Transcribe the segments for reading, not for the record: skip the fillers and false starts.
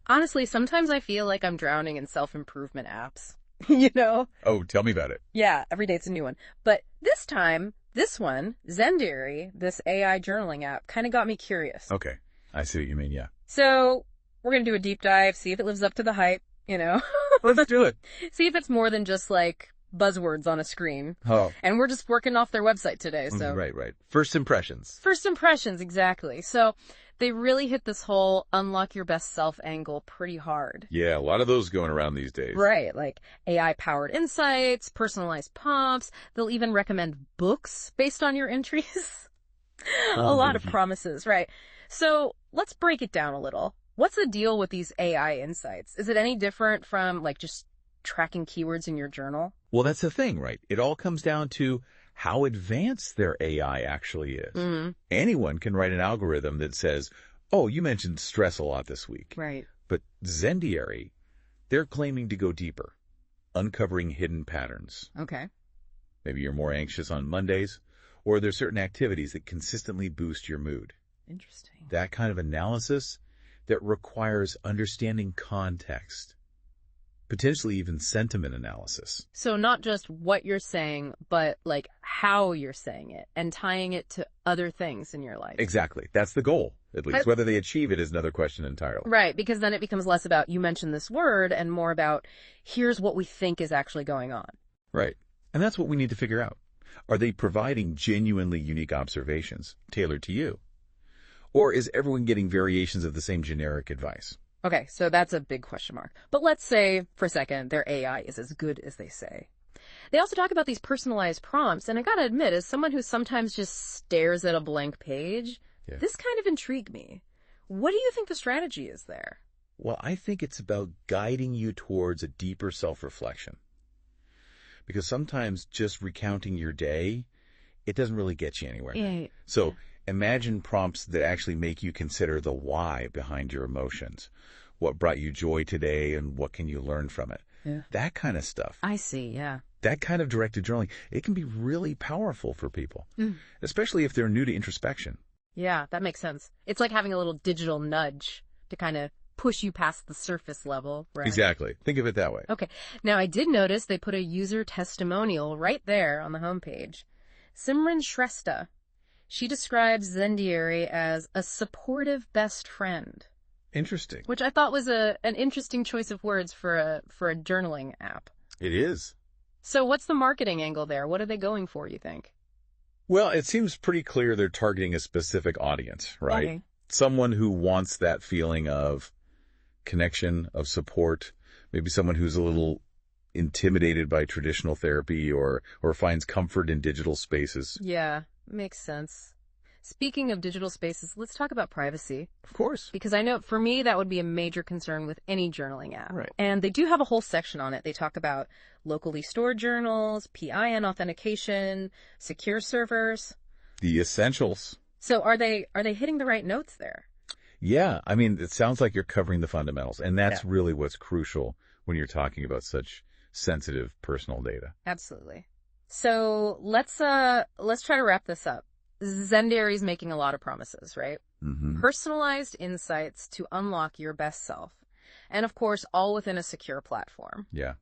Honestly, sometimes I feel like I'm drowning in self-improvement apps, you know? Oh, tell me about it. Yeah, every day it's a new one. But this time, this one, ZenDiary, this AI journaling app, kind of got me curious. Okay. I see what you mean, yeah. So we're going to do a deep dive, see if it lives up to the hype, you know? Let's do it. See if it's more than just like buzzwords on a screen. Oh. And we're just working off their website today, so. Right. First impressions. First impressions, exactly. So they really hit this whole unlock your best self angle pretty hard. Yeah, a lot of those going around these days. Right, like AI-powered insights, personalized prompts. They'll even recommend books based on your entries. A lot of promises, right? So let's break it down a little. What's the deal with these AI insights? Is it any different from like just tracking keywords in your journal? Well, that's the thing, right? It all comes down to how advanced their AI actually is. Mm-hmm. Anyone can write an algorithm that says, oh, you mentioned stress a lot this week. Right. But ZenDiary, they're claiming to go deeper, uncovering hidden patterns. Okay. Maybe you're more anxious on Mondays, or there's certain activities that consistently boost your mood. Interesting. That kind of analysis that requires understanding context, potentially even sentiment analysis. So not just what you're saying, but like how you're saying it and tying it to other things in your life. Exactly. That's the goal, at least. Whether they achieve it is another question entirely. Right, because then it becomes less about you mentioned this word and more about here's what we think is actually going on. Right. And that's what we need to figure out. Are they providing genuinely unique observations tailored to you? Or is everyone getting variations of the same generic advice? Okay, so that's a big question mark. But let's say, for a second, their AI is as good as they say. They also talk about these personalized prompts, and I gotta admit, as someone who sometimes just stares at a blank page, this kind of intrigued me. What do you think the strategy is there? Well, I think it's about guiding you towards a deeper self-reflection. Because sometimes just recounting your day, it doesn't really get you anywhere. Yeah. So imagine prompts that actually make you consider the why behind your emotions. What brought you joy today and what can you learn from it? Yeah. That kind of stuff. I see, yeah. That kind of directed journaling, it can be really powerful for people, especially if they're new to introspection. Yeah, that makes sense. It's like having a little digital nudge to kind of push you past the surface level, right? Exactly. Think of it that way. Okay. Now, I did notice they put a user testimonial right there on the homepage. Simran Shrestha. She describes ZenDiary as a supportive best friend. Interesting. Which I thought was an interesting choice of words for a journaling app. It is. So what's the marketing angle there? What are they going for, you think? Well, it seems pretty clear they're targeting a specific audience, right? Okay. Someone who wants that feeling of connection, of support, maybe someone who's a little intimidated by traditional therapy or finds comfort in digital spaces. Yeah, makes sense. Speaking of digital spaces, let's talk about privacy. Of course. Because I know for me that would be a major concern with any journaling app. Right. And they do have a whole section on it. They talk about locally stored journals, PIN authentication, secure servers. The essentials. So are they hitting the right notes there? Yeah, I mean, it sounds like you're covering the fundamentals, and that's really what's crucial when you're talking about such sensitive personal data. Absolutely. So let's try to wrap this up. ZenDiary is making a lot of promises, right? Mm-hmm. Personalized insights to unlock your best self. And of course, all within a secure platform. Yeah.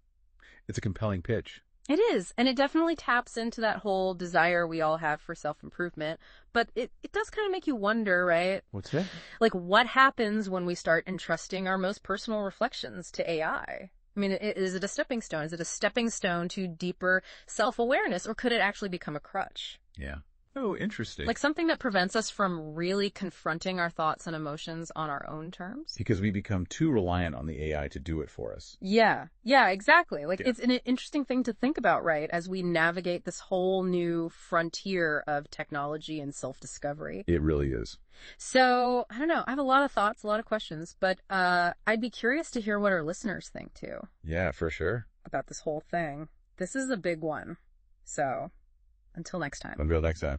It's a compelling pitch. It is. And it definitely taps into that whole desire we all have for self-improvement. But it does kind of make you wonder, right? What's that? Like, what happens when we start entrusting our most personal reflections to AI? I mean, is it a stepping stone? Is it a stepping stone to deeper self-awareness, or could it actually become a crutch? Yeah. Oh, interesting. Like something that prevents us from really confronting our thoughts and emotions on our own terms? Because we become too reliant on the AI to do it for us. Yeah, exactly. Like it's an interesting thing to think about, right? As we navigate this whole new frontier of technology and self-discovery. It really is. So, I don't know. I have a lot of thoughts, a lot of questions, but I'd be curious to hear what our listeners think too. Yeah, for sure. About this whole thing. This is a big one. So, until next time. Until next time.